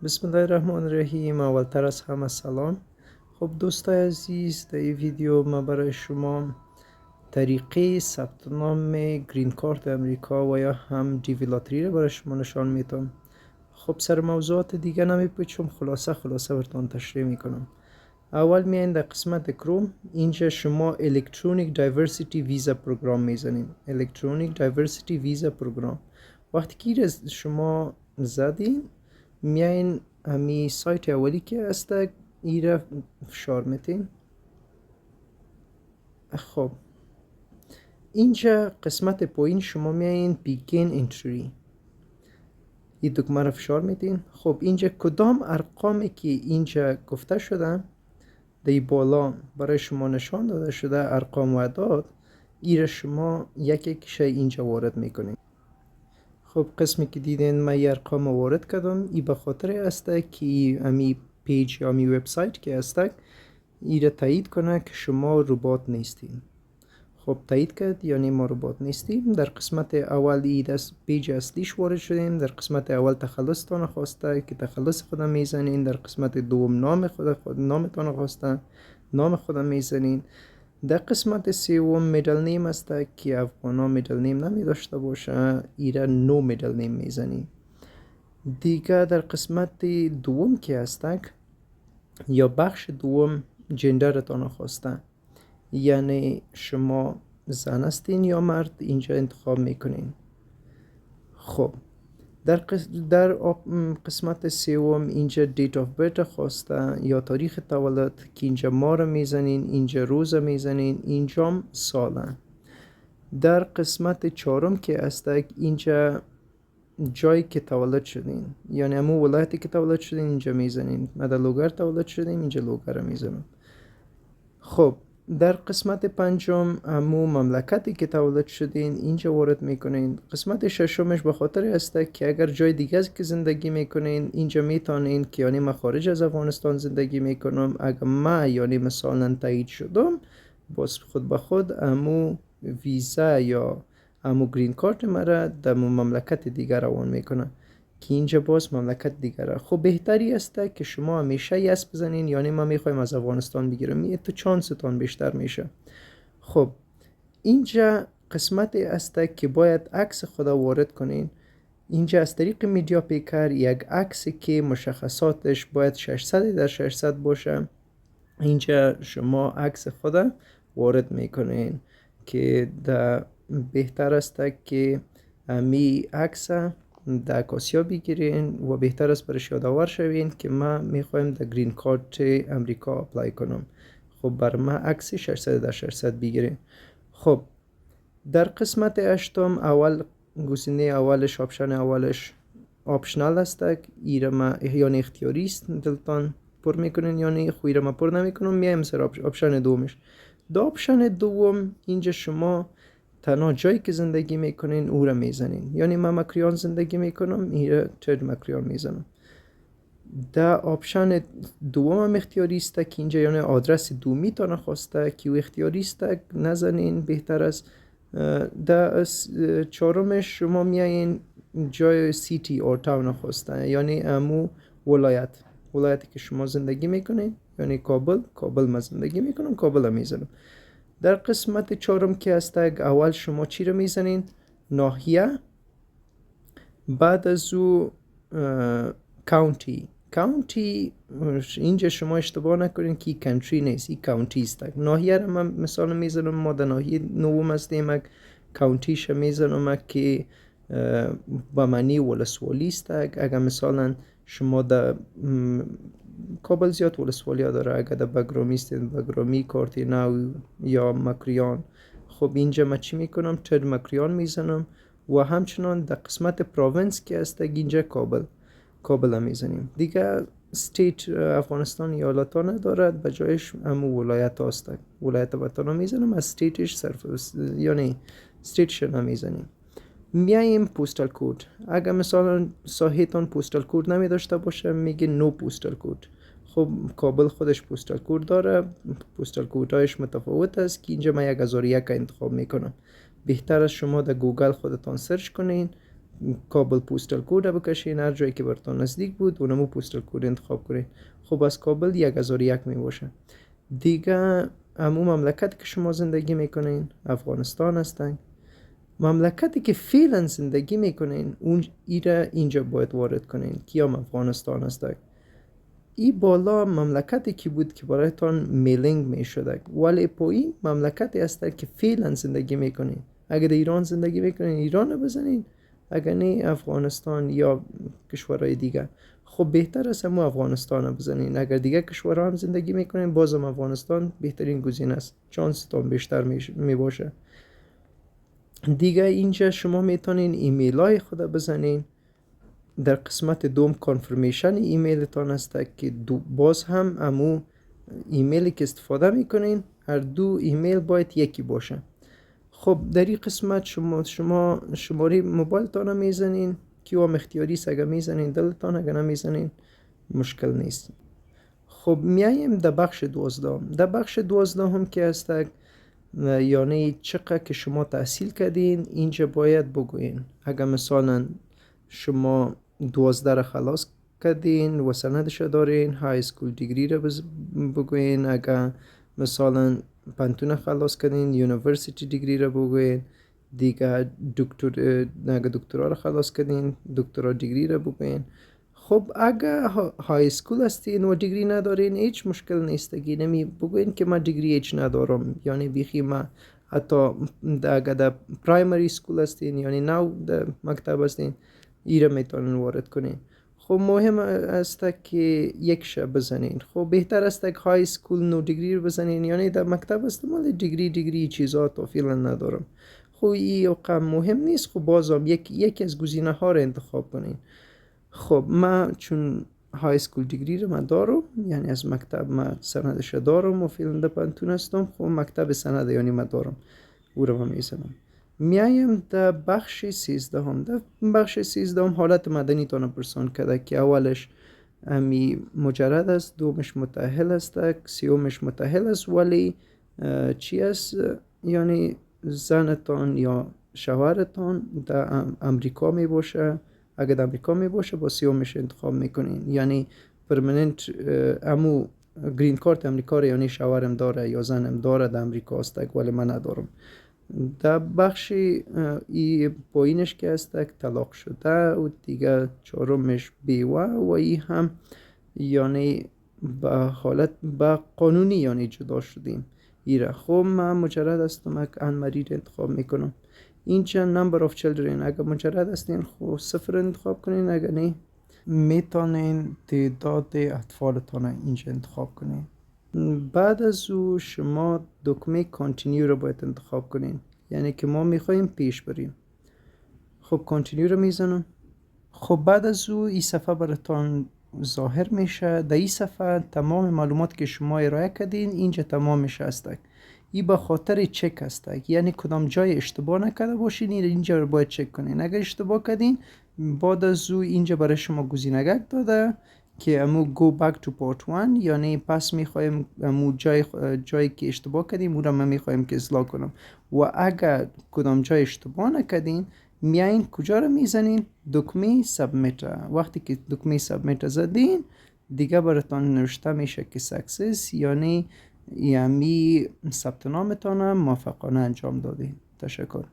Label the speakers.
Speaker 1: بسم الله الرحمن الرحیم. اولتر از همه سلام. خب دوستای عزیز، در این ویدیو ما برای شما طریقه ثبت نام گرین کارت امریکا و یا هم دیوی لاتری رو برای شما نشان میتم. خب سر موضوعات دیگه نمیپیچم، خلاصه براتون تشریح میکنم. اول میاین در قسمت کروم، اینجا شما الکترونیک دایورسیتی ویزا پروگرام میزنین. الکترونیک دایورسیتی ویزا پروگرام وقتی که شما زدین، میاین همی سایت اولی که هست ایره فشار میتین. خب اینجا قسمت پایین شما میاین بیگین انتری، این دکمه رو فشار میتین. خب اینجا کدام ارقامی که اینجا گفته شده در بالا برای شما نشان داده شده، ارقام و اعداد، ایره شما یک اینجا وارد میکنین. خب قسمی که دیدین من یه ارقام وارد کردم، ای به خاطر است که امی پیج یا امی وبسایت که است ایره تایید کنه که شما ربات نیستین. خب تایید کرد، یعنی ما ربات نیستیم. در قسمت اول ای دست پیج اصلیش وارد شدیم. در قسمت اول تخلص تان خواسته که تخلص خودم میزنین. در قسمت دوم نامتان خواسته، نام خودم میزنین. در قسمت سوم میدل نیم است که افغانا میدل نیم نمی داشته باشه، ایره نو میدل نیم میزنیم. دیگه در قسمت دوم که است یا بخش دوم جندرتان خواسته، یعنی شما زن هستین یا مرد، اینجا انتخاب میکنین. خب در قسمت سوم اینجا دیت آف برت خواسته یا تاریخ تولد که اینجا ما رو میزنین، اینجا روز میزنین، اینجا ساله. در قسمت چهارم که است اینجا جایی که تولد شدین، یعنی همون ولایتی که تولد شدین اینجا میزنین. ما در لوگر تولد شدیم، اینجا لوگر رو میزنم. خب در قسمت پنجم همون مملکتی که تولد شدین اینجا وارد میکنین. قسمت ششمش به خاطر است که اگر جای دیگه که زندگی میکنین اینجا میتونین که یعنی من خارج از افغانستان زندگی میکنم، اگر من یعنی مثلا تایید شدم، باز خود به خود همون ویزا یا همون گرین کارت مرا در مملکت دیگر روان میکنه که اینجا باز مملکت دیگره. خب بهتری است که شما همیشه یس بزنین، یعنی ما میخوایم از افغانستان بگیرم، تو چانستان بیشتر میشه. خب اینجا قسمت است که باید عکس خدا وارد کنین. اینجا از طریق میدیا پیکر یک عکس که مشخصاتش باید 600x600 باشه، اینجا شما عکس خدا وارد میکنین که بهتر است که می عکس در عکاسیا بگیرین و بهتر است برش یادآور شوین که ما میخوایم در گرین کارت امریکا اپلای کنم. خب بر ما عکس 600x600 بگیرین. خب در قسمت هشتم اول گزینه اولش، آپشن اولش آپشنال است، ایره ما یعنی اختیاری است، دلتان پر میکنین، یعنی خویره ما پر نمیکنم. میایم سر آپشن دومش. در آپشن دوم اینجا شما تنها جایی که زندگی میکنین او را میزنین، یعنی من مکریان زندگی میکنم، ایره ترد مکریان میزنم. در آپشن دوم هم اختیاری است که اینجا یعنی آدرس دومی تان خواسته که او اختیاری است، نزنین، بهتر است. در چهارمش شما میایین جای سیتی اور تاون خواسته، یعنی امو ولایتی که شما زندگی میکنین، یعنی کابل ما زندگی میکنم، کابل هم میزنم. در قسمت چهارم که هست اول شما چی رو میزنین؟ ناحیه، بعد از او کانتی اینجا شما اشتباه نکنین که کانتری نیست، این کانتی است. ناحیه رو من مثال میزنم، ما در ناحیه نوم هستیم، کانتیش میزنم که با معنی ولسوالی است. اگر مثلا شما در کابل زیاد ولسوالی ها داره، اگر در بگرامی استید، بگرامی، کارتی نو یا مکریان. خب اینجا من چی میکنم؟ ترد مکریان میزنم و همچنان در قسمت پروینس که است اینجا کابل هم میزنیم. دیگه استیت افغانستان ایالت ها ندارد، به جایش همون ولایت هاست. ولایت وطن ها میزنم، از استیتش یعنی استیتش هم میزنیم. میاییم پوستال کود. اگر مثلا ساحتان پوستال کود نمی داشته باشه میگه نو پوستال کود. خب کابل خودش پوستال کود داره، پوستال کودهایش متفاوت است که اینجا من 1001 انتخاب میکنم. بهتر از شما در گوگل خودتان سرچ کنین کابل پوستال کود بکشین، هر جایی که براتون نزدیک بود اونمو پوستال کود انتخاب کنین. خب از کابل 1001 می باشه. دیگه امو مملکتی که شما زندگی میکنین افغانستان هستن. مملکتی که فعلا زندگی میکنین اون اینجا باید وارد کنین که هم افغانستان هستن. این بالا مملکتی که بود که برایتان میلینگ میشده، ولی پایین مملکتی هست که فعلا زندگی میکنین. اگر در ایران زندگی میکنین ایران رو بزنین، اگر نه افغانستان یا کشورهای دیگه. خب بهتر است همون افغانستان رو بزنین. اگر دیگه کشورها هم زندگی میکنین بازم افغانستان بهترین گزینه است، چانستان بیشتر میباشه. دیگه اینجا شما میتونین ایمیل های خود بزنین. در قسمت دوم کانفرمیشن ایمیلتان است که باز هم امو ایمیلی که استفاده میکنین هر دو ایمیل باید یکی باشه. خب در این قسمت شما شماره موبایلتان رو میزنین که هم اختیاری است، اگر میزنین دلتان، اگر نمیزنین مشکل نیست. خب میاییم در بخش 12. در بخش 12 هم که است یعنی چقدر که شما تحصیل کردین اینجا باید بگوین. اگر مثلا شما 12 را خلاص کردین و سندش دارین، های اسکول دیگری را بگوین. اگر مثلا پانتون خلاص کردین یونیورسیتی دیگری را بگوین. دیگه اگر دکترا را خلاص کردین دکترا دیگری را بگوین. خب اگر های اسکول هستین و دیگری ندارین هیچ مشکل نیستگی، نمی بگوین که من دیگری هیچ ندارم، یعنی بیخی من حتی اگر در پرایمری سکول هستین یعنی نو در مکتب هستین ایره میتونین وارد کنین. خب مهم است که یک شب بزنین. خب بهتر است که های اسکول نو دیگری رو بزنین، یعنی در مکتب هستم ولی دیگری چیزات و فعلا ندارم. خب این مهم نیست. خب بازم یکی از گزینه ها رو انتخاب کنین. خب من چون های اسکول دیگری رو من دارم، یعنی از مکتب من سندش دارم و فعلا در پانتون هستم. خب مکتب سند یعنی من دارم او رو من میزنم. میایم در بخش 13 هم. در بخش 13 هم حالت مدنی تان پرسان کرده که اولش امی مجرد است، دومش متأهل است، سیومش متأهل است ولی چی است یعنی زنتان یا شوهرتان در امریکا می باشه. اگر در امریکا می باشه با سیومش انتخاب میکنین، یعنی پرمننت امو گرین کارت امریکا رو یعنی شوهرم داره یا زنم داره در امریکا است ولی من ندارم. در بخش ای پایینش که است طلاق شده و دیگه چهارمش بیوه و ای هم یعنی به حالت به قانونی یعنی جدا شدیم ایره. خب من مجرد هستم که انمرید انتخاب میکنم. اینجا نمبر آف چلدرن اگر مجرد هستین خب 0 انتخاب کنین، اگر نه میتونین تعداد اطفالتان اینجا انتخاب کنین. بعد از او شما دکمه کانتینیو رو باید انتخاب کنین، یعنی که ما میخواییم پیش بریم. خب کانتینیو رو میزنم. خب بعد از او این صفحه براتون ظاهر میشه. در این صفحه تمام معلومات که شما ارائه کردین اینجا تمامش هست. این به خاطر چک هست، یعنی کدام جای اشتباه نکرده باشین اینجا رو باید چک کنین. اگر اشتباه کردین بعد از او اینجا برای شما گزینه‌گک داده که امو go back to part 1، یعنی پس میخوایم امو جایی که اشتباه کردیم اون رو من میخوایم که اصلاح کنم. و اگر کدام جای اشتباه نکردین میایین کجا رو میزنین؟ دکمه سابمیت. وقتی که دکمه سابمیت زدین دیگه براتون نوشته میشه که سکسس، یعنی ثبت نامتان موفقانه انجام دادین. تشکر.